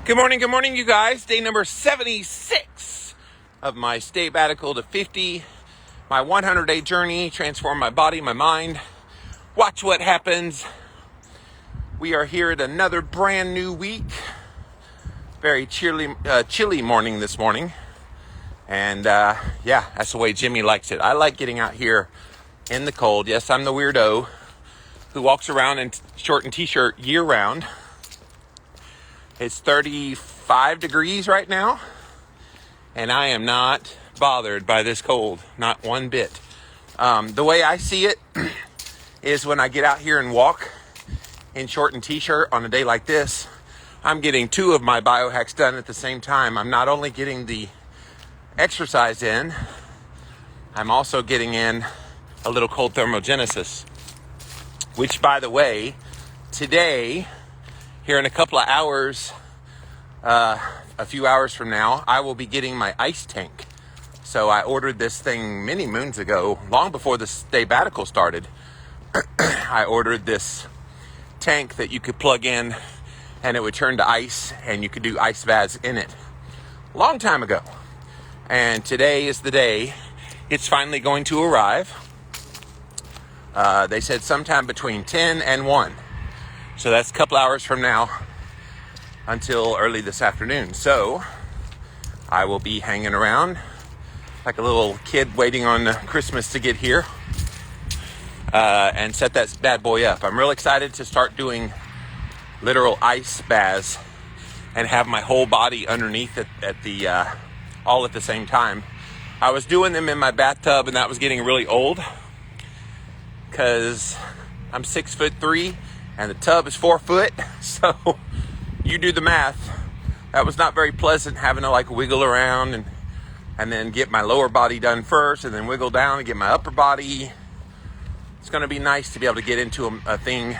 Good morning, you guys. Day number 76 of my sabbatical to 50. My 100-day journey, transform my body, my mind. Watch what happens. We are here at another brand new week. Very chilly morning this morning. And that's the way Jimmy likes it. I like getting out here in the cold. Yes, I'm the weirdo who walks around in short and t-shirt year round. It's 35 degrees right now, and I am not bothered by this cold, not one bit. The way I see it is when I get out here and walk in short and t-shirt on a day like this, I'm getting two of my biohacks done at the same time. I'm not only getting the exercise in, I'm also getting in a little cold thermogenesis, which, by the way, today, here in a couple of hours, a few hours from now, I will be getting my ice tank. So I ordered this thing many moons ago, long before the sabbatical started. I ordered this tank that you could plug in and it would turn to ice and you could do ice baths in it. Long time ago. And today is the day it's finally going to arrive. They said sometime between 10 and 1. So that's a couple hours from now until early this afternoon. So I will be hanging around like a little kid waiting on Christmas to get here and set that bad boy up. I'm real excited to start doing literal ice baths and have my whole body underneath it all at the same time. I was doing them in my bathtub and that was getting really old because I'm 6'3" and the tub is 4 foot, so you do the math. That was not very pleasant having to wiggle around and then get my lower body done first and then wiggle down and get my upper body. It's going to be nice to be able to get into a thing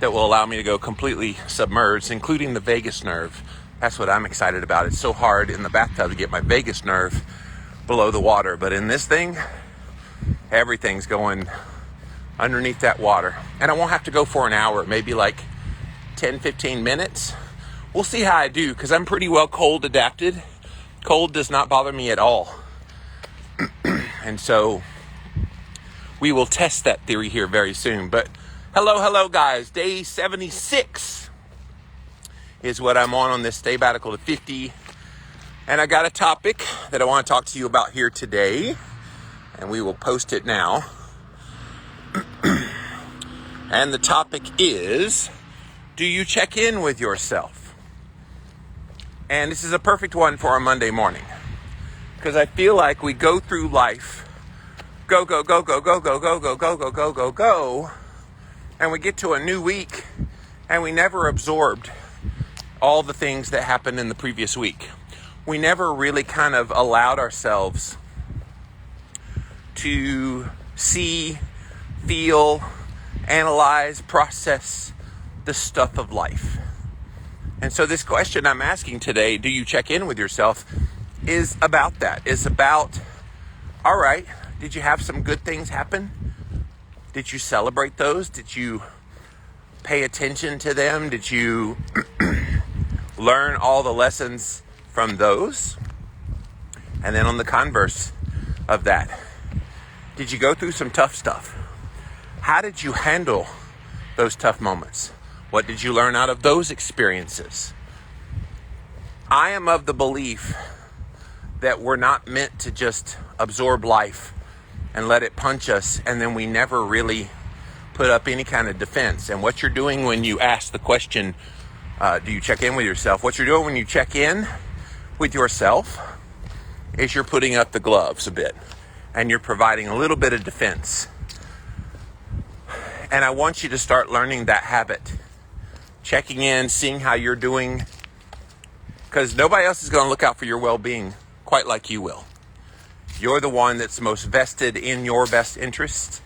that will allow me to go completely submerged, including the vagus nerve. That's what I'm excited about. It's so hard in the bathtub to get my vagus nerve below the water, but in this thing, everything's going underneath that water. And I won't have to go for an hour, maybe 10-15 minutes. We'll see how I do, because I'm pretty well cold adapted. Cold does not bother me at all. And so we will test that theory here very soon. But hello guys. Day 76 is what I'm on this sabbatical to 50. And I got a topic that I want to talk to you about here today. And we will post it now. And the topic is, do you check in with yourself? And this is a perfect one for a Monday morning. Because I feel like we go through life, go, and we get to a new week, and we never absorbed all the things that happened in the previous week. We never really kind of allowed ourselves to see, feel, analyze, process the stuff of life. And so this question I'm asking today, do you check in with yourself, is about that. Is about, all right, did you have some good things happen? Did you celebrate those? Did you pay attention to them? Did you learn all the lessons from those? And then on the converse of that, did you go through some tough stuff? How did you handle those tough moments? What did you learn out of those experiences? I am of the belief that we're not meant to just absorb life and let it punch us, and then we never really put up any kind of defense. And what you're doing when you ask the question, do you check in with yourself? What you're doing when you check in with yourself is you're putting up the gloves a bit, and you're providing a little bit of defense. And I want you to start learning that habit. Checking in, seeing how you're doing. Because nobody else is going to look out for your well-being quite like you will. You're the one that's most vested in your best interest.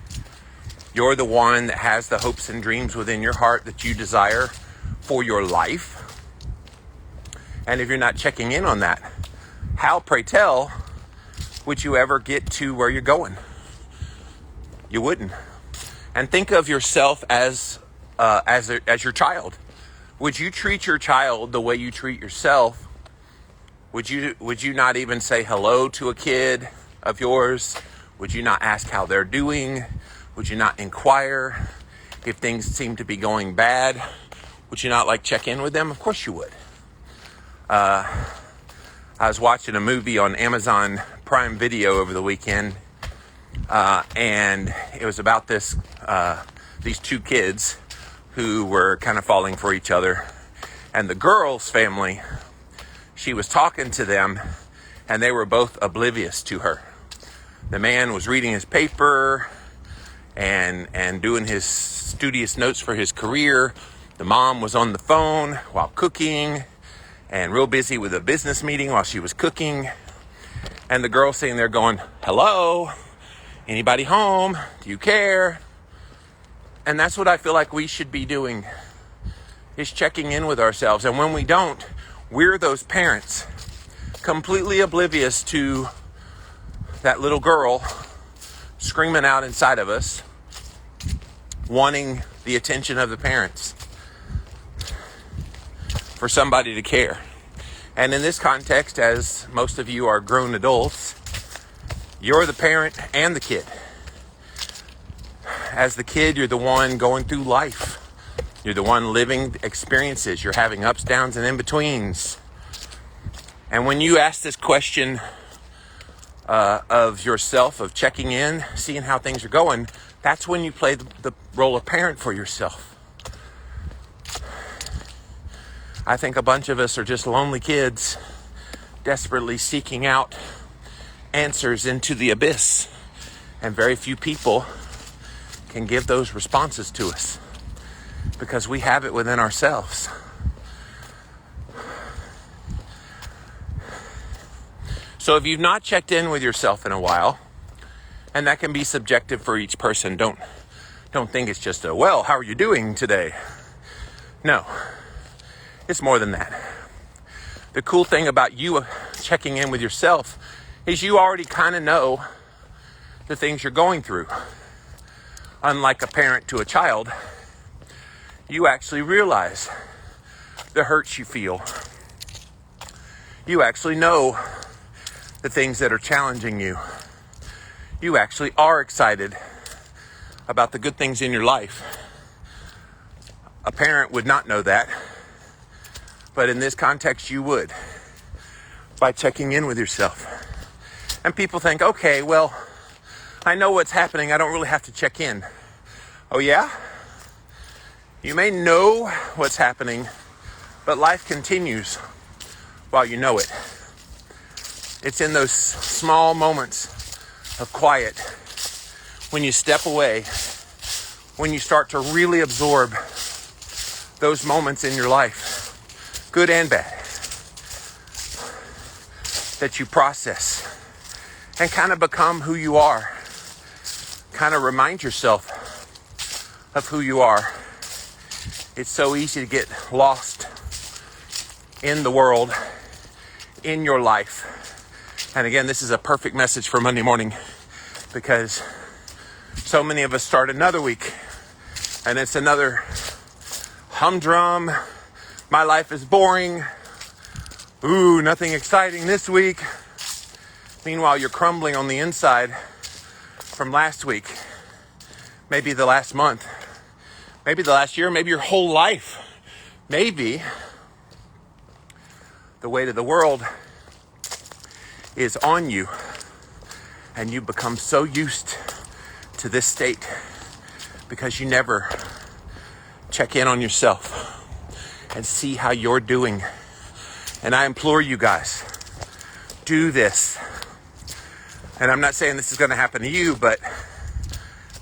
You're the one that has the hopes and dreams within your heart that you desire for your life. And if you're not checking in on that, how, pray tell, would you ever get to where you're going? You wouldn't. And think of yourself as your child. Would you treat your child the way you treat yourself? Would you not even say hello to a kid of yours? Would you not ask how they're doing? Would you not inquire if things seem to be going bad? Would you not check in with them? Of course you would. I was watching a movie on Amazon Prime Video over the weekend, and it was about these two kids who were kind of falling for each other. And the girl's family, she was talking to them, and they were both oblivious to her. The man was reading his paper and doing his studious notes for his career. The mom was on the phone while cooking and real busy with a business meeting while she was cooking. And the girl sitting there going, "Hello? Anybody home? Do you care?" And that's what I feel like we should be doing, is checking in with ourselves. And when we don't, we're those parents completely oblivious to that little girl screaming out inside of us, wanting the attention of the parents, for somebody to care. And in this context, as most of you are grown adults, you're the parent and the kid. As the kid, you're the one going through life. You're the one living experiences. You're having ups, downs, and in-betweens. And when you ask this question of yourself, of checking in, seeing how things are going, that's when you play the role of parent for yourself. I think a bunch of us are just lonely kids desperately seeking out answers into the abyss. And very few people can give those responses to us because we have it within ourselves. So if you've not checked in with yourself in a while, and that can be subjective for each person, don't think it's just well, how are you doing today? No, it's more than that. The cool thing about you checking in with yourself is you already kind of know the things you're going through. Unlike a parent to a child, you actually realize the hurts you feel. You actually know the things that are challenging you. You actually are excited about the good things in your life. A parent would not know that, but in this context, you would, by checking in with yourself. And people think, okay, well, I know what's happening. I don't really have to check in. Oh yeah? You may know what's happening, but life continues while you know it. It's in those small moments of quiet, when you step away, when you start to really absorb those moments in your life, good and bad, that you process and kind of become who you are. Kind of remind yourself of who you are. It's so easy to get lost in the world, in your life. And again, this is a perfect message for Monday morning, because so many of us start another week and it's another humdrum. My life is boring. Ooh, nothing exciting this week. Meanwhile, you're crumbling on the inside from last week, maybe the last month, maybe the last year, maybe your whole life. Maybe the weight of the world is on you and you become so used to this state because you never check in on yourself and see how you're doing. And I implore you guys, do this. And I'm not saying this is going to happen to you, but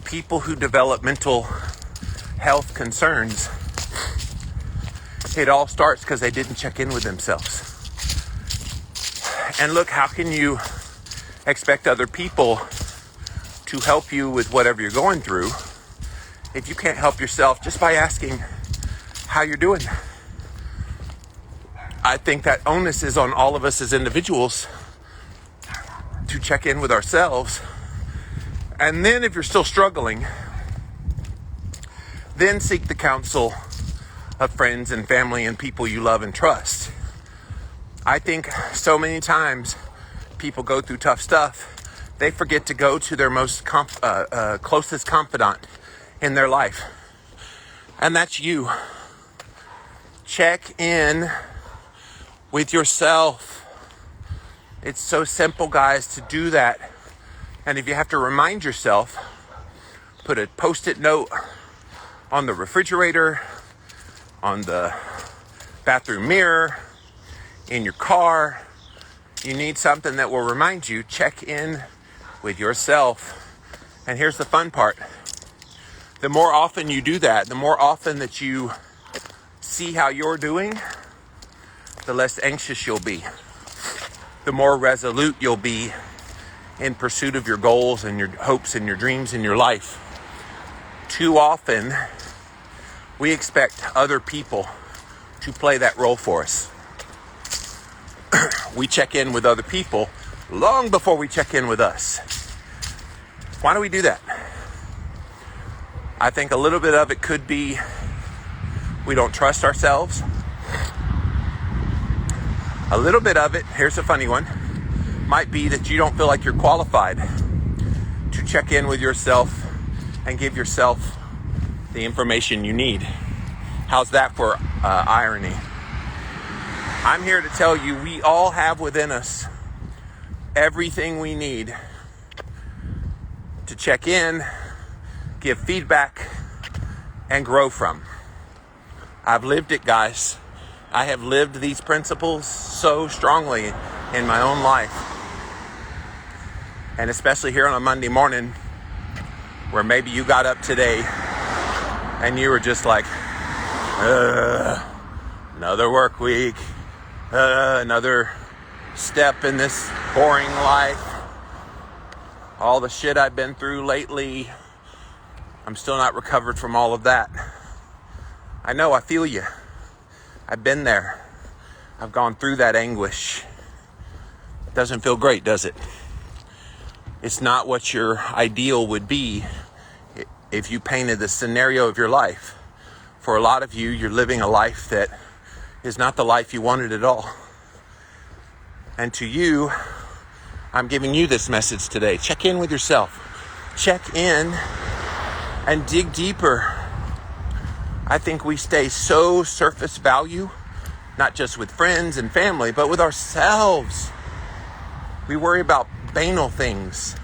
people who develop mental health concerns, it all starts because they didn't check in with themselves. And look, how can you expect other people to help you with whatever you're going through if you can't help yourself just by asking how you're doing? I think that onus is on all of us as individuals to check in with ourselves. And then if you're still struggling, then seek the counsel of friends and family and people you love and trust. I think so many times people go through tough stuff, they forget to go to their most closest confidant in their life. And that's you. Check in with yourself. It's so simple, guys, to do that. And if you have to remind yourself, put a post-it note on the refrigerator, on the bathroom mirror, in your car. You need something that will remind you, check in with yourself. And here's the fun part. The more often you do that, the more often that you see how you're doing, the less anxious you'll be. The more resolute you'll be in pursuit of your goals and your hopes and your dreams in your life. Too often, we expect other people to play that role for us. We check in with other people long before we check in with us. Why do we do that? I think a little bit of it could be we don't trust ourselves. A little bit of it, here's a funny one, might be that you don't feel like you're qualified to check in with yourself and give yourself the information you need. How's that for irony? I'm here to tell you we all have within us everything we need to check in, give feedback, and grow from. I've lived it, guys. I have lived these principles so strongly in my own life. And especially here on a Monday morning, where maybe you got up today and you were just like, another work week, another step in this boring life. All the shit I've been through lately, I'm still not recovered from all of that. I know, I feel you. I've been there. I've gone through that anguish. Doesn't feel great, does it? It's not what your ideal would be if you painted the scenario of your life. For a lot of you, you're living a life that is not the life you wanted at all. And to you, I'm giving you this message today. Check in with yourself. Check in and dig deeper. I think we stay so surface value, not just with friends and family, but with ourselves. We worry about banal things,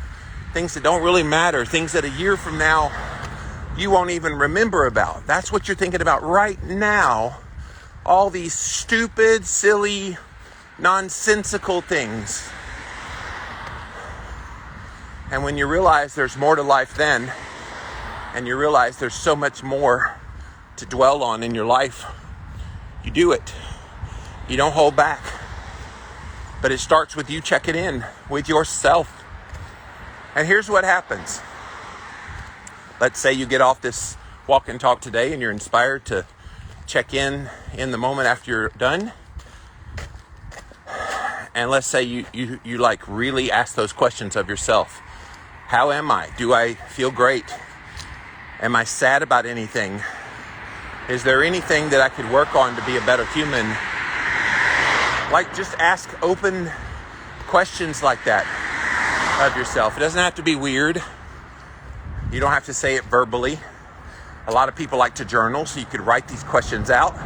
things that don't really matter, things that a year from now you won't even remember about. That's what you're thinking about right now. All these stupid, silly, nonsensical things. And when you realize there's more to life then, and you realize there's so much more to dwell on in your life, you do it. You don't hold back. But it starts with you checking in with yourself. And here's what happens. Let's say you get off this walk and talk today and you're inspired to check in the moment after you're done. And let's say you like really ask those questions of yourself. How am I? Do I feel great? Am I sad about anything? Is there anything that I could work on to be a better human? Like, just ask open questions like that of yourself. It doesn't have to be weird. You don't have to say it verbally. A lot of people like to journal, so you could write these questions out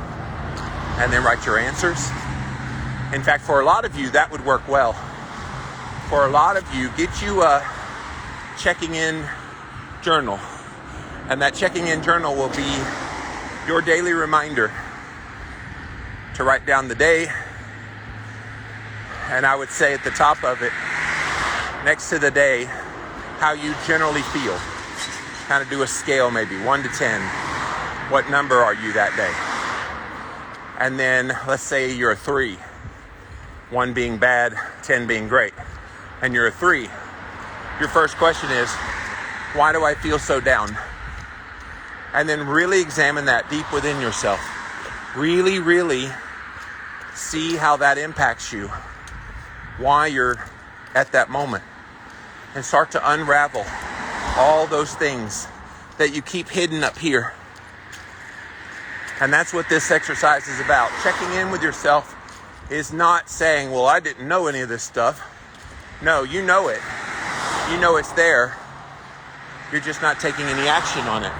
and then write your answers. In fact, for a lot of you, that would work well. For a lot of you, get you a checking in journal. And that checking in journal will be your daily reminder to write down the day. And I would say at the top of it, next to the day, how you generally feel. Kind of do a scale, maybe 1 to 10. What number are you that day? And then let's say you're a 3. 1 being bad, 10 being great. And you're a 3. Your first question is, why do I feel so down? And then really examine that deep within yourself. Really, really see how that impacts you. Why you're at that moment. And start to unravel all those things that you keep hidden up here. And that's what this exercise is about. Checking in with yourself is not saying, well, I didn't know any of this stuff. No, you know it. You know it's there. You're just not taking any action on it.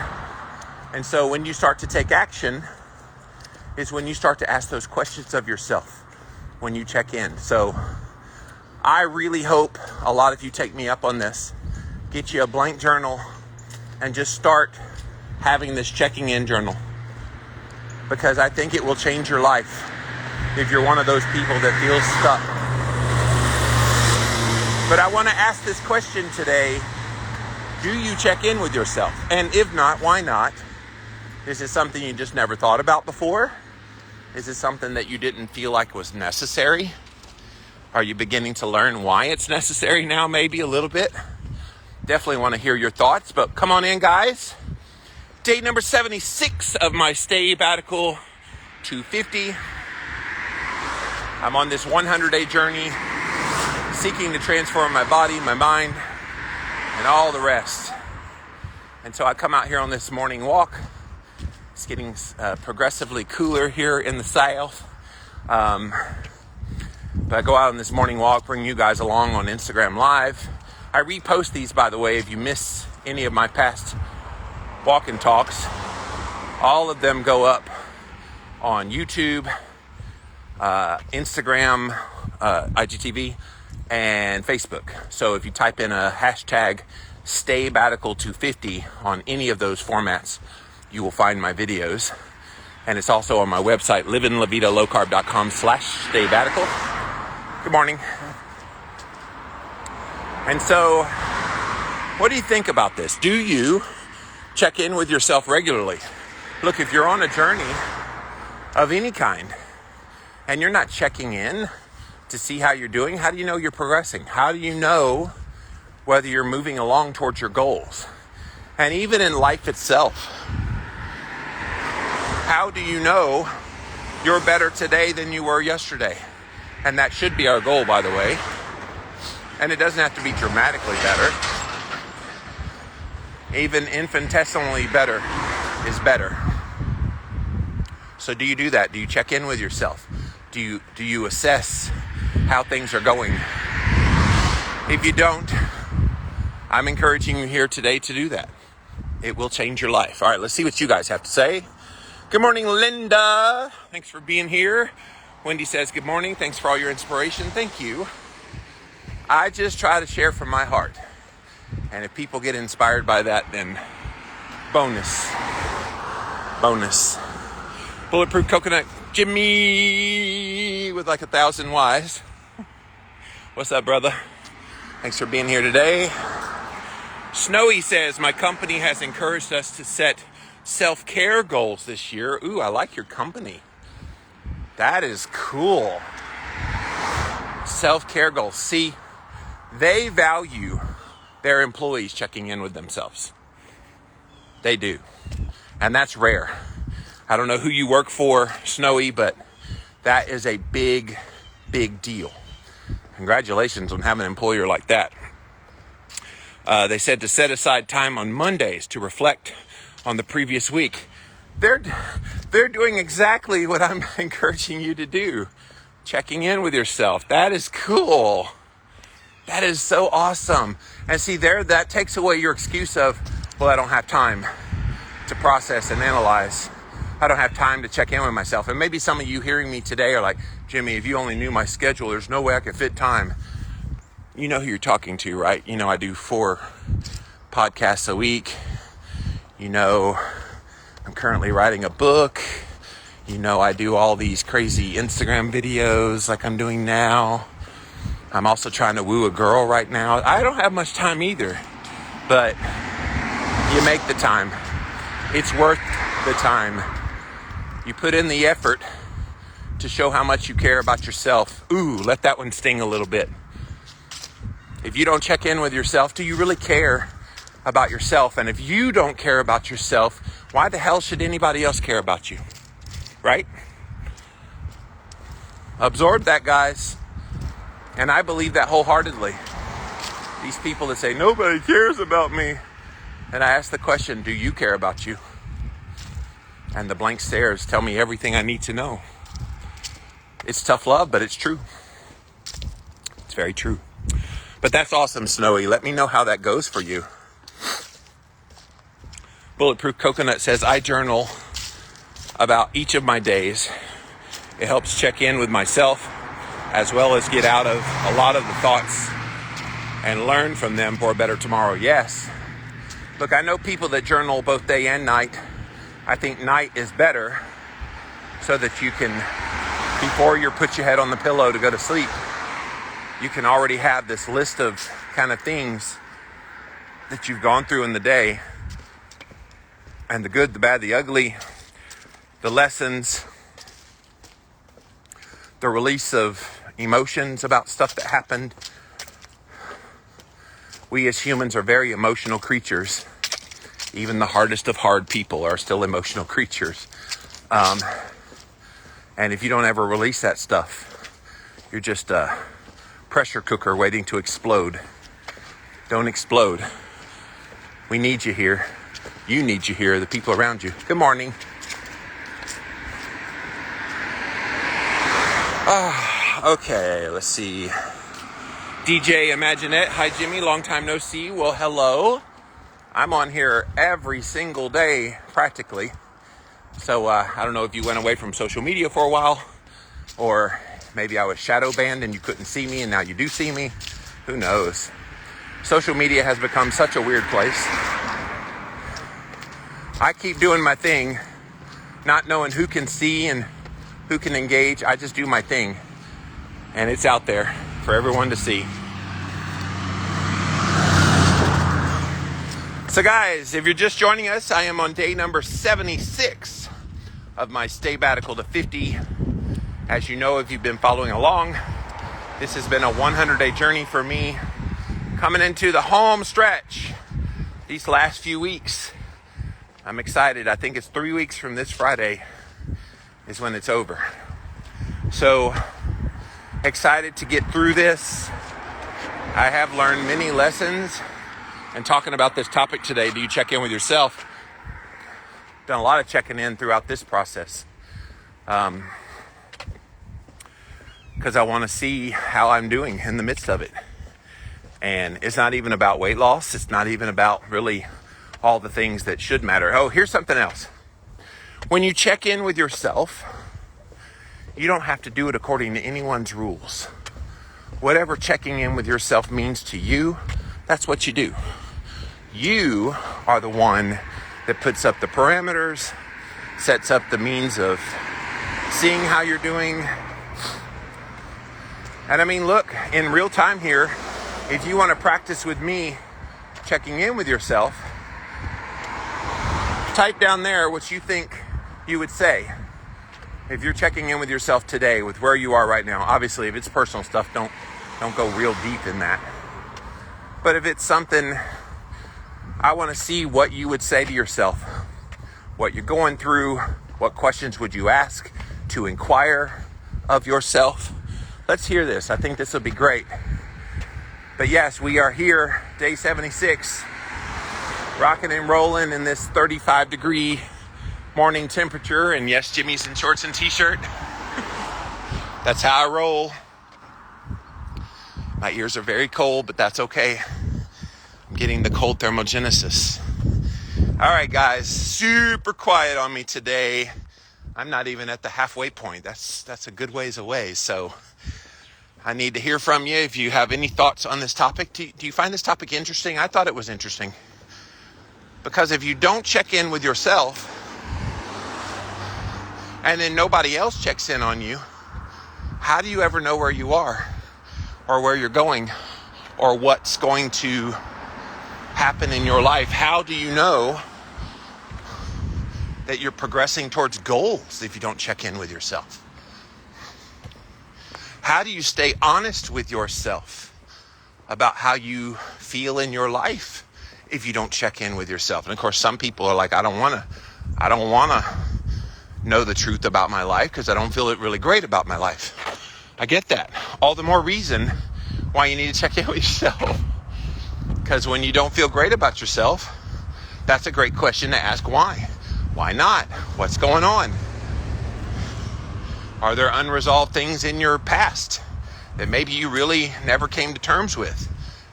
And so when you start to take action is when you start to ask those questions of yourself when you check in. So I really hope a lot of you take me up on this. Get you a blank journal and just start having this checking in journal, because I think it will change your life if you're one of those people that feels stuck. But I want to ask this question today. Do you check in with yourself? And if not, why not? Is it something you just never thought about before? Is it something that you didn't feel like was necessary? Are you beginning to learn why it's necessary now, maybe a little bit? Definitely want to hear your thoughts, but come on in, guys. Day number 76 of my Staybatical 250. I'm on this 100-day journey, seeking to transform my body, my mind, and all the rest. And so I come out here on this morning walk. It's getting progressively cooler here in the south. But I go out on this morning walk, bring you guys along on Instagram Live. I repost these, by the way, if you miss any of my past walk and talks. All of them go up on YouTube, Instagram, IGTV, and Facebook. So if you type in a hashtag Staybatical250 on any of those formats, you will find my videos. And it's also on my website, livinlavitalowcarb.com/Staybatical. Good morning. And so, what do you think about this? Do you check in with yourself regularly? Look, if you're on a journey of any kind and you're not checking in to see how you're doing, how do you know you're progressing? How do you know whether you're moving along towards your goals? And even in life itself, how do you know you're better today than you were yesterday? And that should be our goal, by the way. And it doesn't have to be dramatically better. Even infinitesimally better is better. So do you do that? Do you check in with yourself? Do you assess how things are going? If you don't, I'm encouraging you here today to do that. It will change your life. All right, let's see what you guys have to say. Good morning, Linda. Thanks for being here. Wendy says, good morning. Thanks for all your inspiration. Thank you. I just try to share from my heart. And if people get inspired by that, then bonus. Bulletproof Coconut Jimmy with like 1,000 Ys. What's up, brother? Thanks for being here today. Snowy says, my company has encouraged us to set self-care goals this year. Ooh, I like your company. That is cool. Self-care goals. See, they value their employees checking in with themselves. They do. And that's rare. I don't know who you work for, Snowy, but that is a big, big deal. Congratulations on having an employer like that. They said to set aside time on Mondays to reflect on the previous week. They're doing exactly what I'm encouraging you to do. Checking in with yourself. That is cool. That is so awesome. And see, that takes away your excuse of, well, I don't have time to process and analyze. I don't have time to check in with myself. And maybe some of you hearing me today are like, Jimmy, if you only knew my schedule, there's no way I could fit time. You know who you're talking to, right? You know, I do 4 podcasts a week. You know, I'm currently writing a book. You know, I do all these crazy Instagram videos like I'm doing now. I'm also trying to woo a girl right now. I don't have much time either, but you make the time. It's worth the time. You put in the effort to show how much you care about yourself. Ooh, let that one sting a little bit. If you don't check in with yourself, do you really care about yourself? And if you don't care about yourself, why the hell should anybody else care about you? Right? Absorb that, guys. And I believe that wholeheartedly. These people that say, nobody cares about me. And I ask the question, do you care about you? And the blank stares tell me everything I need to know. It's tough love, but it's true. It's very true. But that's awesome, Snowy. Let me know how that goes for you. Bulletproof Coconut says, I journal about each of my days. It helps check in with myself as well as get out of a lot of the thoughts and learn from them for a better tomorrow. Yes. Look, I know people that journal both day and night. I think night is better so that you can, before you put your head on the pillow to go to sleep, you can already have this list of kind of things that you've gone through in the day, and the good, the bad, the ugly, the lessons, the release of emotions about stuff that happened. We as humans are very emotional creatures. Even the hardest of hard people are still emotional creatures. And if you don't ever release that stuff, you're just a pressure cooker waiting to explode. Don't explode. We need you here. You need you here, the people around you. Good morning. Okay, let's see. DJ Imaginette. Hi, Jimmy. Long time no see. Well, hello. I'm on here every single day, practically. So I don't know if you went away from social media for a while, or maybe I was shadow banned and you couldn't see me and now you do see me. Who knows? Social media has become such a weird place. I keep doing my thing, not knowing who can see and who can engage. I just do my thing, and it's out there for everyone to see. So guys, if you're just joining us, I am on day number 76 of my Staybatical to 50. As you know, if you've been following along, this has been a 100-day journey for me, coming into the home stretch these last few weeks. I'm excited. I think it's 3 weeks from this Friday is when it's over. So excited to get through this. I have learned many lessons. And talking about this topic today, do you check in with yourself? Done a lot of checking in throughout this process. Because I want to see how I'm doing in the midst of it. And it's not even about weight loss. It's not even about really all the things that should matter. Oh, here's something else. When you check in with yourself, you don't have to do it according to anyone's rules. Whatever checking in with yourself means to you, that's what you do. You are the one that puts up the parameters, sets up the means of seeing how you're doing. And I mean, look, in real time here, if you want to practice with me checking in with yourself, type down there what you think you would say if you're checking in with yourself today with where you are right now. Obviously, if it's personal stuff, don't go real deep in that. But if it's something, I want to see what you would say to yourself, what you're going through, what questions would you ask to inquire of yourself. Let's hear this. I think this will be great. But yes, we are here, day 76, rocking and rolling in this 35-degree morning temperature. And yes, Jimmy's in shorts and t-shirt. That's how I roll. My ears are very cold, but that's okay. I'm getting the cold thermogenesis. All right, guys, super quiet on me today. I'm not even at the halfway point. That's a good ways away. So I need to hear from you if you have any thoughts on this topic. Do you find this topic interesting? I thought it was interesting. Because if you don't check in with yourself, and then nobody else checks in on you, how do you ever know where you are, or where you're going, or what's going to happen in your life? How do you know that you're progressing towards goals if you don't check in with yourself? How do you stay honest with yourself about how you feel in your life if you don't check in with yourself? And of course, some people are like, I don't want to know the truth about my life because I don't feel it really great about my life. I get that. All the more reason why you need to check in with yourself. Because when you don't feel great about yourself, that's a great question to ask. Why? Why not? What's going on? Are there unresolved things in your past that maybe you really never came to terms with?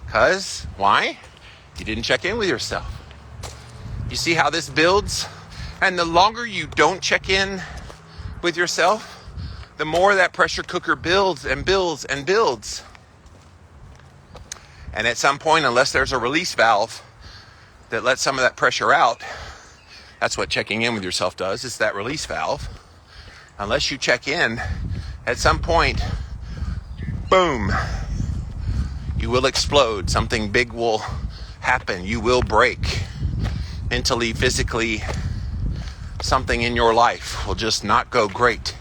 Because, why? You didn't check in with yourself. You see how this builds? And the longer you don't check in with yourself, the more that pressure cooker builds and builds and builds. And at some point, unless there's a release valve that lets some of that pressure out, that's what checking in with yourself does. It's that release valve. Unless you check in, at some point, boom, you will explode. Something big will happen. You will break. Mentally, physically, something in your life will just not go great.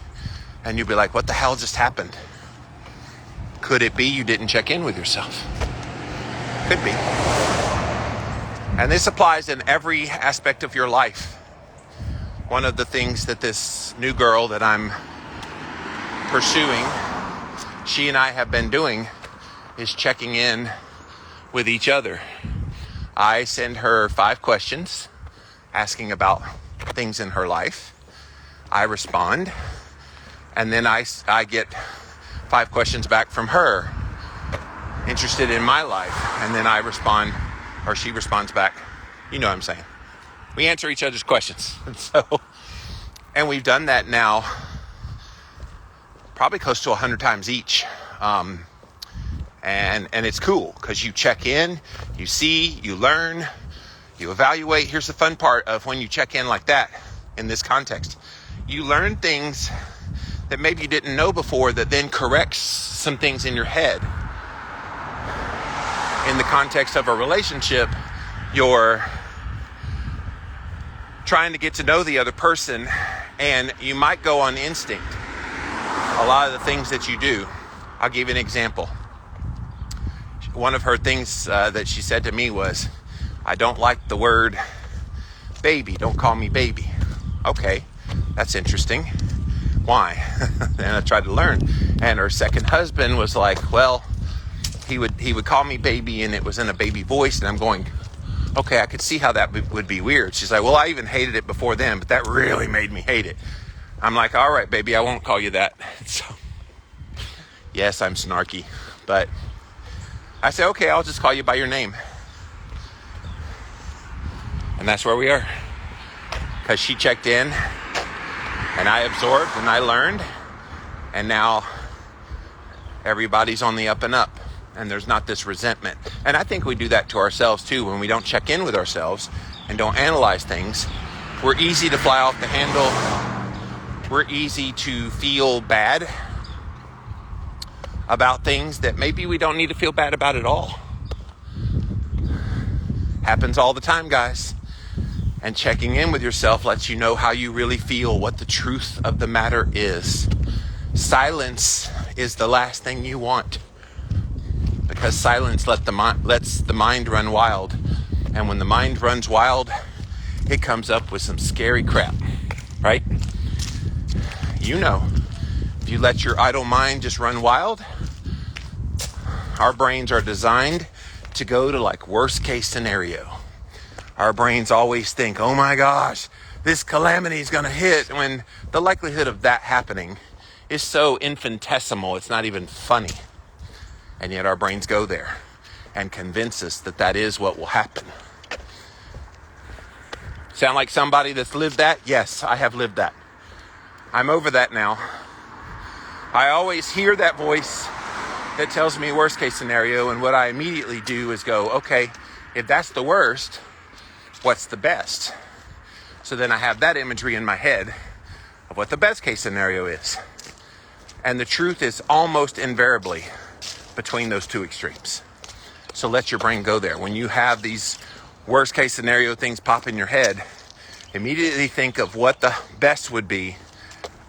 And you'll be like, what the hell just happened? Could it be you didn't check in with yourself? Could be. And this applies in every aspect of your life. One of the things that this new girl that I'm pursuing, she and I have been doing, is checking in with each other. I send her 5 questions asking about things in her life. I respond, and then I get 5 questions back from her interested in my life, and then I respond, or she responds back. You know what I'm saying. We answer each other's questions. And we've done that now probably close to 100 times each. And it's cool because you check in, you see, you learn, you evaluate. Here's the fun part of when you check in like that in this context. You learn things that maybe you didn't know before that then corrects some things in your head. In the context of a relationship, you're trying to get to know the other person, and you might go on instinct. A lot of the things that you do. I'll give you an example. One of her things that she said to me was, I don't like the word baby. Don't call me baby. Okay, that's interesting. Why? And I tried to learn. And her second husband was like, well, he would call me baby, and it was in a baby voice. And I'm going, okay, I could see how that would be weird. She's like, well, I even hated it before then, but that really made me hate it. I'm like, all right, baby, I won't call you that. So, yes, I'm snarky, but I say, okay, I'll just call you by your name. And that's where we are. Because she checked in, and I absorbed, and I learned, and now everybody's on the up and up. And there's not this resentment. And I think we do that to ourselves too when we don't check in with ourselves and don't analyze things. We're easy to fly off the handle. We're easy to feel bad about things that maybe we don't need to feel bad about at all. Happens all the time, guys. And checking in with yourself lets you know how you really feel, what the truth of the matter is. Silence is the last thing you want. Because silence lets the mind run wild. And when the mind runs wild, it comes up with some scary crap, right? You know, if you let your idle mind just run wild, our brains are designed to go to like worst case scenario. Our brains always think, oh my gosh, this calamity is going to hit. When the likelihood of that happening is so infinitesimal, it's not even funny. And yet our brains go there and convince us that that is what will happen. Sound like somebody that's lived that? Yes, I have lived that. I'm over that now. I always hear that voice that tells me worst case scenario, and what I immediately do is go, okay, if that's the worst, what's the best? So then I have that imagery in my head of what the best case scenario is. And the truth is almost invariably between those two extremes. So let your brain go there. When you have these worst case scenario things pop in your head, immediately think of what the best would be,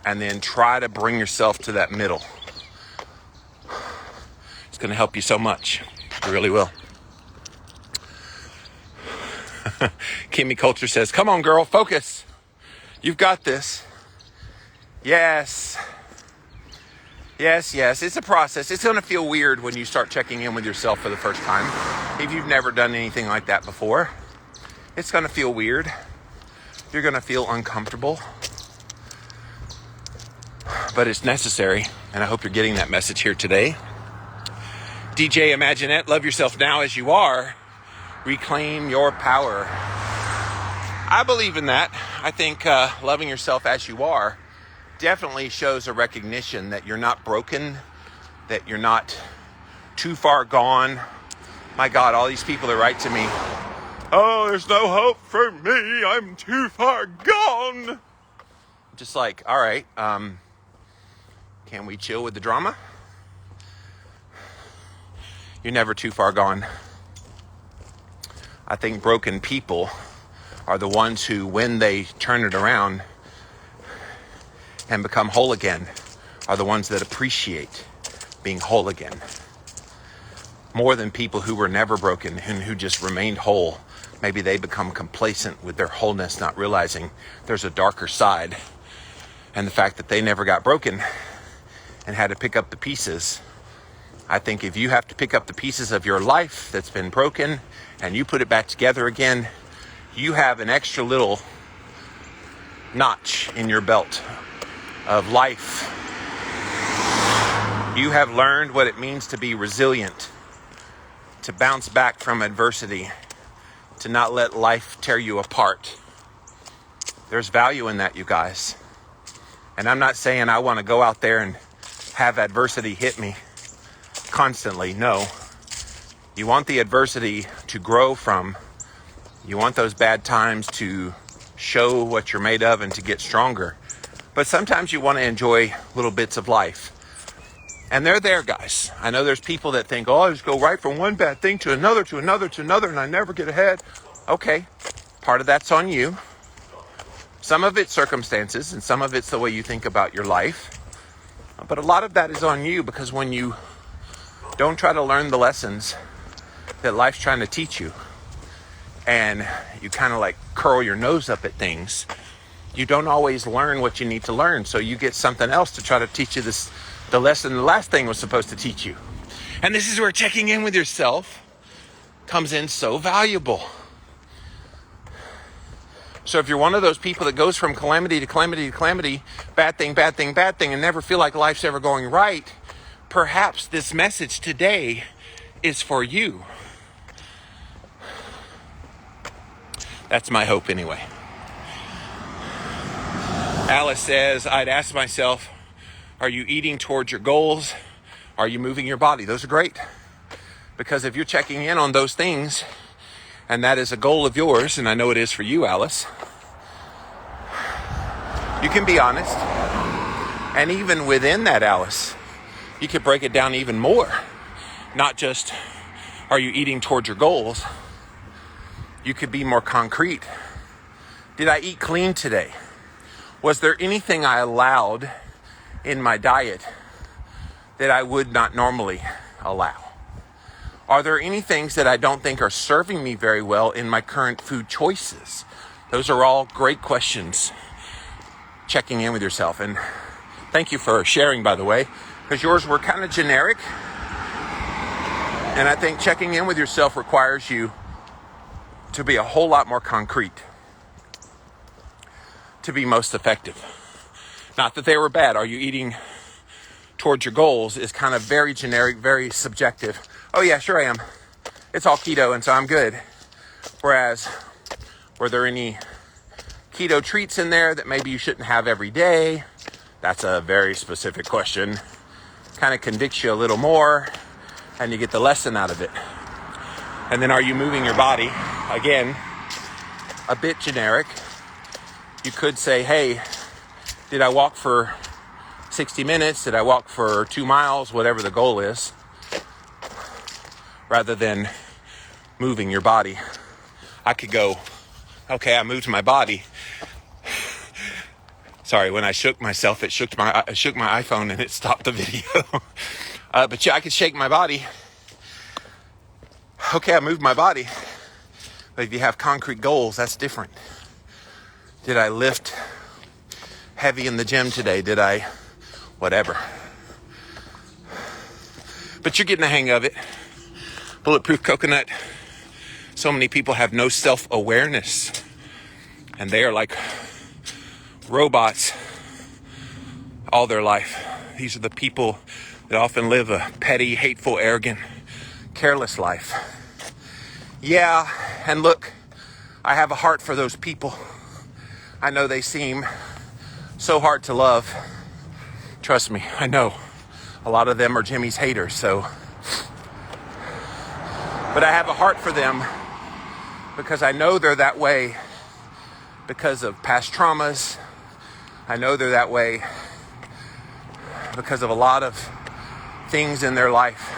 and then try to bring yourself to that middle. It's going to help you so much. It really will. Kimmy Culture says, come on, girl, focus. You've got this. Yes. Yes, it's a process. It's going to feel weird when you start checking in with yourself for the first time. If you've never done anything like that before, it's going to feel weird. You're going to feel uncomfortable, but it's necessary. And I hope you're getting that message here today. DJ Imaginette, love yourself now as you are. Reclaim your power. I believe in that. I think loving yourself as you are definitely shows a recognition that you're not broken, that you're not too far gone. My God, all these people that write to me, oh, there's no hope for me, I'm too far gone. Just like, all right, can we chill with the drama? You're never too far gone. I think broken people are the ones who, when they turn it around and become whole again, are the ones that appreciate being whole again. More than people who were never broken and who just remained whole. Maybe they become complacent with their wholeness, not realizing there's a darker side. And the fact that they never got broken and had to pick up the pieces. I think if you have to pick up the pieces of your life that's been broken and you put it back together again, you have an extra little notch in your belt of life. You have learned what it means to be resilient, to bounce back from adversity, to not let life tear you apart. There's value in that, you guys. And I'm not saying I want to go out there and have adversity hit me constantly. No. You want the adversity to grow from. You want those bad times to show what you're made of and to get stronger. But sometimes you want to enjoy little bits of life. And they're there, guys. I know there's people that think, oh, I just go right from one bad thing to another, to another, to another, and I never get ahead. Okay, part of that's on you. Some of it's circumstances, and some of it's the way you think about your life. But a lot of that is on you, because when you don't try to learn the lessons that life's trying to teach you, and you kind of like curl your nose up at things, you don't always learn what you need to learn. So you get something else to try to teach you the lesson the last thing was supposed to teach you. And this is where checking in with yourself comes in so valuable. So if you're one of those people that goes from calamity to calamity to calamity, bad thing, bad thing, bad thing, and never feel like life's ever going right, perhaps this message today is for you. That's my hope anyway. Alice says, I'd ask myself, are you eating towards your goals? Are you moving your body? Those are great. Because if you're checking in on those things, and that is a goal of yours, and I know it is for you, Alice, you can be honest. And even within that, Alice, you could break it down even more. Not just, are you eating towards your goals? You could be more concrete. Did I eat clean today? Was there anything I allowed in my diet that I would not normally allow? Are there any things that I don't think are serving me very well in my current food choices? Those are all great questions. Checking in with yourself. And thank you for sharing, by the way, because yours were kind of generic. And I think checking in with yourself requires you to be a whole lot more concrete to be most effective. Not that they were bad. Are you eating towards your goals is kind of very generic, very subjective. Oh yeah, sure I am. It's all keto and so I'm good. Whereas, were there any keto treats in there that maybe you shouldn't have every day? That's a very specific question. Kind of convicts you a little more and you get the lesson out of it. And then are you moving your body? Again, a bit generic. You could say, hey, did I walk for 60 minutes? Did I walk for 2 miles? Whatever the goal is. Rather than moving your body. I could go, okay, I moved my body. Sorry, when I shook myself, it shook my iPhone and it stopped the video. But yeah, I could shake my body. Okay, I moved my body. But if you have concrete goals, that's different. Did I lift heavy in the gym today? Did I whatever? But you're getting the hang of it. Bulletproof coconut. So many people have no self-awareness. And they are like robots all their life. These are the people that often live a petty, hateful, arrogant, careless life. Yeah, and look, I have a heart for those people. I know they seem so hard to love. Trust me, I know. A lot of them are Jimmy's haters, so. But I have a heart for them because I know they're that way because of past traumas. I know they're that way because of a lot of things in their life.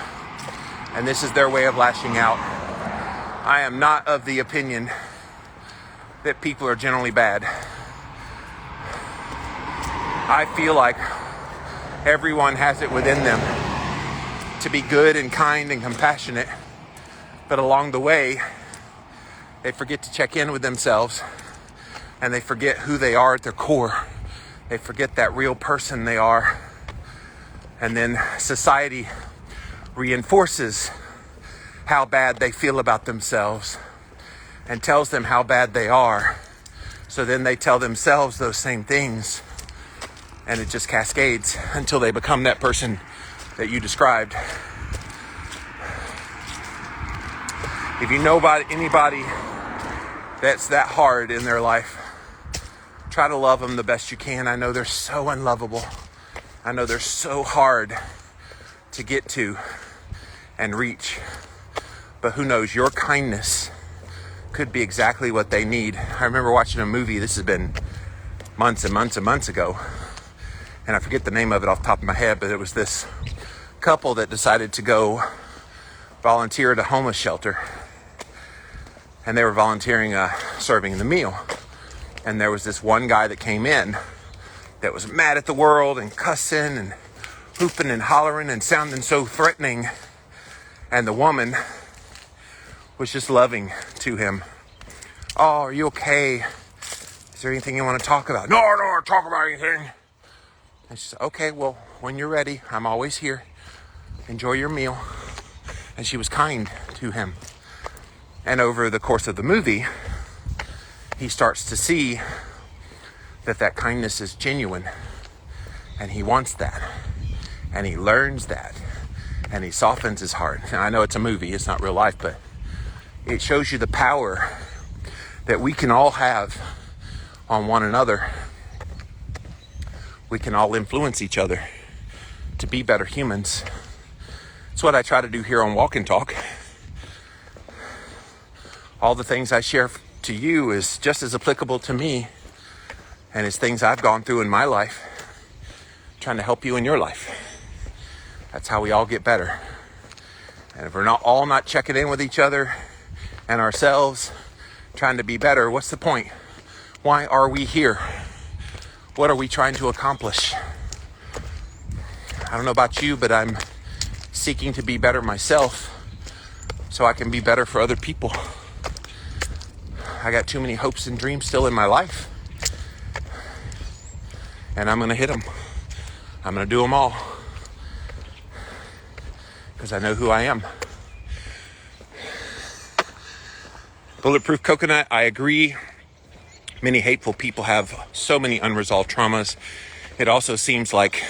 And this is their way of lashing out. I am not of the opinion that people are generally bad. I feel like everyone has it within them to be good and kind and compassionate, but along the way, they forget to check in with themselves and they forget who they are at their core. They forget that real person they are. And then society reinforces how bad they feel about themselves and tells them how bad they are. So then they tell themselves those same things, and it just cascades until they become that person that you described. If you know about anybody that's that hard in their life, try to love them the best you can. I know they're so unlovable. I know they're so hard to get to and reach. But who knows, your kindness could be exactly what they need. I remember watching a movie, this has been months and months and months ago, and I forget the name of it off the top of my head, but it was this couple that decided to go volunteer at a homeless shelter. And they were volunteering, serving the meal. And there was this one guy that came in that was mad at the world and cussing and hooping and hollering and sounding so threatening. And the woman was just loving to him. Oh, are you okay? Is there anything you want to talk about? No, I don't want to talk about anything. And she said, okay, well, when you're ready, I'm always here. Enjoy your meal. And she was kind to him. And over the course of the movie, he starts to see that kindness is genuine. And he wants that. And he learns that. And he softens his heart. And I know it's a movie, it's not real life, but it shows you the power that we can all have on one another. We can all influence each other to be better humans. It's what I try to do here on Walk and Talk. All the things I share to you is just as applicable to me, and it's things I've gone through in my life, trying to help you in your life. That's how we all get better. And if we're not checking in with each other and ourselves, trying to be better, what's the point? Why are we here? What are we trying to accomplish? I don't know about you, but I'm seeking to be better myself so I can be better for other people. I got too many hopes and dreams still in my life, and I'm going to hit them. I'm going to do them all because I know who I am. Bulletproof Coconut, I agree. Many hateful people have so many unresolved traumas. It also seems like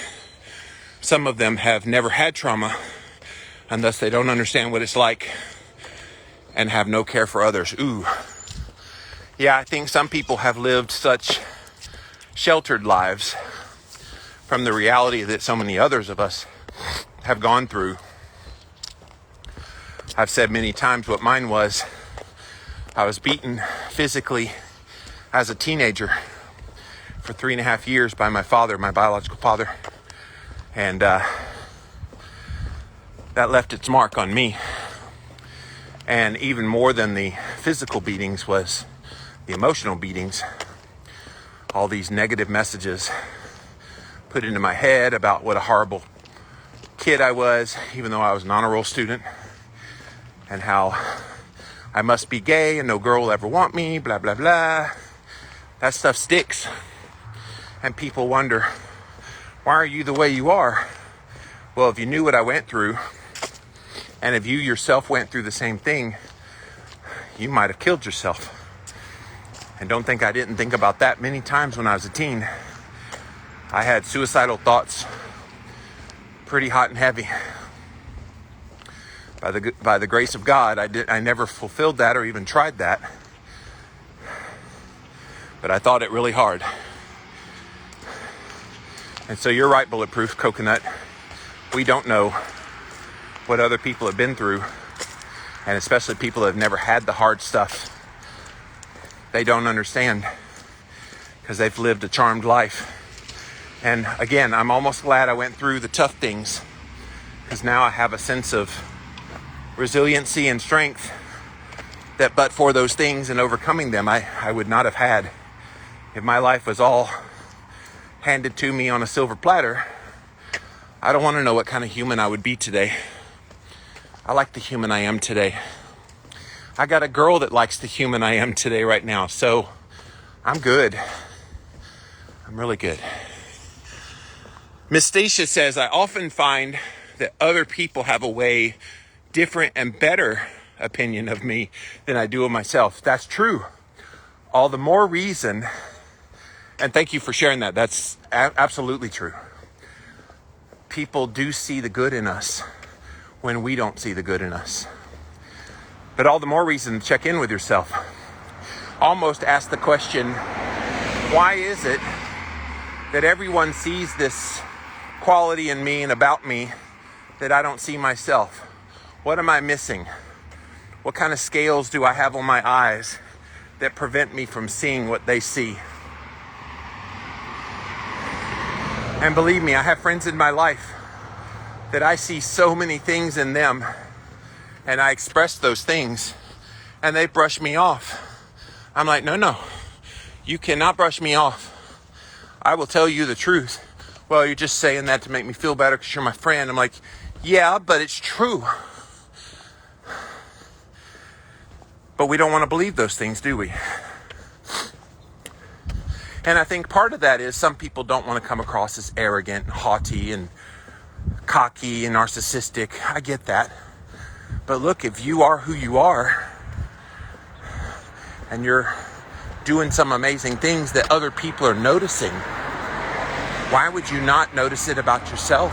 some of them have never had trauma, and thus they don't understand what it's like and have no care for others. Ooh. Yeah, I think some people have lived such sheltered lives from the reality that so many others of us have gone through. I've said many times what mine was. I was beaten physically as a teenager for 3.5 years by my father, my biological father. And that left its mark on me. And even more than the physical beatings was the emotional beatings. All these negative messages put into my head about what a horrible kid I was, even though I was an honor roll student, and how I must be gay and no girl will ever want me, blah, blah, blah. That stuff sticks. And people wonder, why are you the way you are? Well, if you knew what I went through, and if you yourself went through the same thing, you might have killed yourself. And don't think I didn't think about that many times when I was a teen. I had suicidal thoughts pretty hot and heavy. By the grace of God, I never fulfilled that or even tried that. But I thought it really hard. And so you're right, Bulletproof Coconut. We don't know what other people have been through, and especially people that have never had the hard stuff. They don't understand because they've lived a charmed life. And again, I'm almost glad I went through the tough things, because now I have a sense of resiliency and strength that but for those things and overcoming them, I would not have had. If my life was all handed to me on a silver platter, I don't want to know what kind of human I would be today. I like the human I am today. I got a girl that likes the human I am today right now, so I'm good. I'm really good. Miss Stacia says, I often find that other people have a way different and better opinion of me than I do of myself. That's true. All the more reason, and thank you for sharing that. That's absolutely true. People do see the good in us when we don't see the good in us. But all the more reason to check in with yourself. Almost ask the question, why is it that everyone sees this quality in me and about me that I don't see myself? What am I missing? What kind of scales do I have on my eyes that prevent me from seeing what they see? And believe me, I have friends in my life that I see so many things in them, and I express those things, and they brush me off. I'm like, no, you cannot brush me off. I will tell you the truth. Well, you're just saying that to make me feel better because you're my friend. I'm like, yeah, but it's true. But we don't want to believe those things, do we? And I think part of that is some people don't want to come across as arrogant and haughty and cocky and narcissistic. I get that. But look, if you are who you are and you're doing some amazing things that other people are noticing, why would you not notice it about yourself?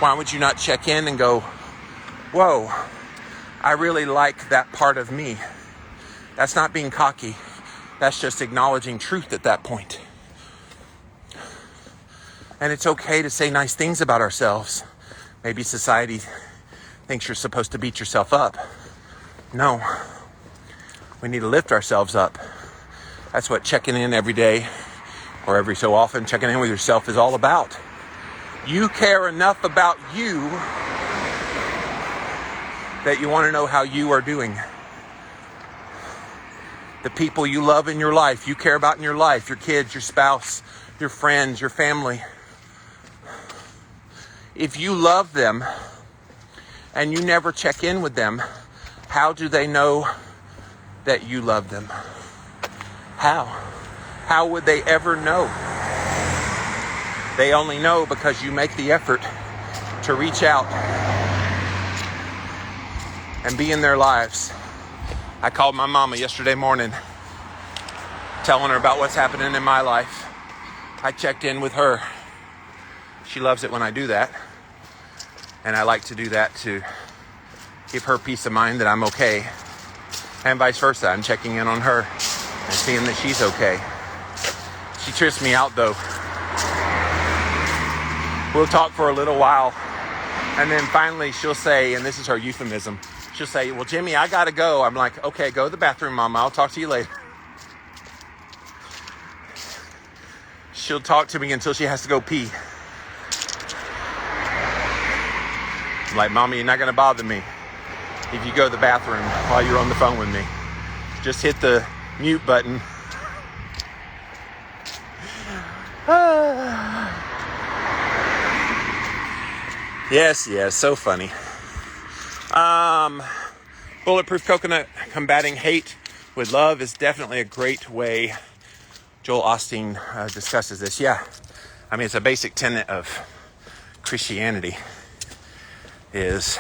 Why would you not check in and go, whoa, I really like that part of me? That's not being cocky. That's just acknowledging truth at that point. And it's okay to say nice things about ourselves. Maybe society thinks you're supposed to beat yourself up. No. We need to lift ourselves up. That's what checking in every day or every so often checking in with yourself is all about. You care enough about you that you want to know how you are doing. The people you love in your life, you care about in your life, your kids, your spouse, your friends, your family. If you love them and you never check in with them, how do they know that you love them? How? How would they ever know? They only know because you make the effort to reach out and be in their lives. I called my mama yesterday morning, telling her about what's happening in my life. I checked in with her. She loves it when I do that. And I like to do that to give her peace of mind that I'm okay. And vice versa. I'm checking in on her and seeing that she's okay. She trips me out though. We'll talk for a little while. And then finally she'll say, and this is her euphemism, she'll say, well, Jimmy, I gotta go. I'm like, okay, go to the bathroom, Mama. I'll talk to you later. She'll talk to me until she has to go pee. I'm like, Mommy, you're not gonna bother me if you go to the bathroom while you're on the phone with me. Just hit the mute button. Yes, so funny. Bulletproof Coconut, combating hate with love is definitely a great way. Joel Osteen discusses this. Yeah, I mean, it's a basic tenet of Christianity is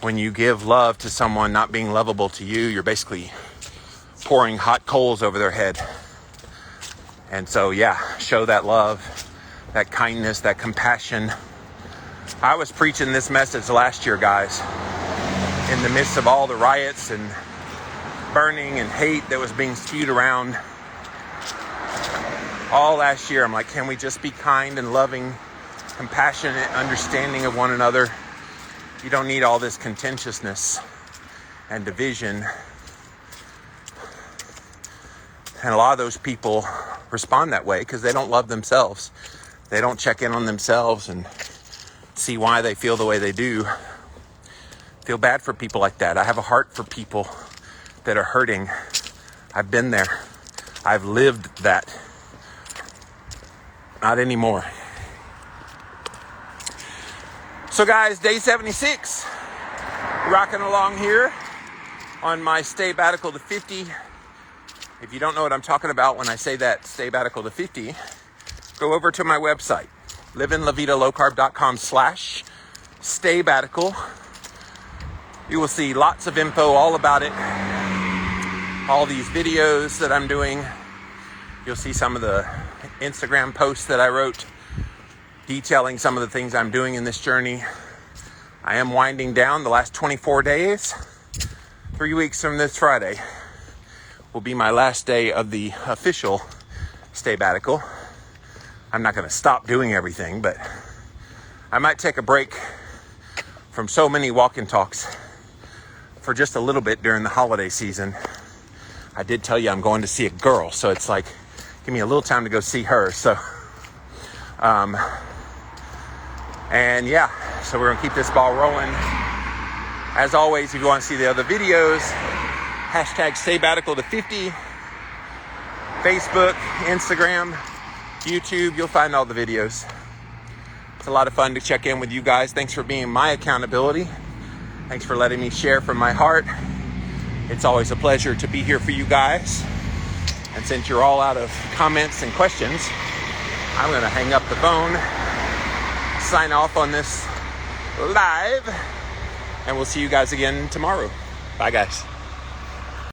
when you give love to someone not being lovable to you, you're basically pouring hot coals over their head. And so, yeah, show that love, that kindness, that compassion. I was preaching this message last year, guys, in the midst of all the riots and burning and hate that was being spewed around. All last year, I'm like, can we just be kind and loving, compassionate, understanding of one another? You don't need all this contentiousness and division. And a lot of those people respond that way because they don't love themselves. They don't check in on themselves and see why they feel the way they do. Feel bad for people like that. I have a heart for people that are hurting. I've been there. I've lived that. Not anymore. So guys, day 76. Rocking along here on my Stay-Batical to 50. If you don't know what I'm talking about when I say that, Stay-Batical to 50, go over to my website, livinlavitalowcarb.com/Stay-Batical. You will see lots of info all about it. All these videos that I'm doing. You'll see some of the Instagram posts that I wrote detailing some of the things I'm doing in this journey. I am winding down the last 24 days. 3 weeks from this Friday will be my last day of the official Stay-Batical. I'm not going to stop doing everything, but I might take a break from so many walk and talks for just a little bit during the holiday season. I did tell you I'm going to see a girl, so it's like, give me a little time to go see her. So, and yeah, so we're going to keep this ball rolling. As always, if you want to see the other videos, hashtag Stay-Batical to 50, Facebook, Instagram, YouTube, you'll find all the videos. It's a lot of fun to check in with you guys. Thanks for being my accountability. Thanks for letting me share from my heart. It's always a pleasure to be here for you guys. And since you're all out of comments and questions, I'm going to hang up the phone, sign off on this live, and we'll see you guys again tomorrow. Bye, guys.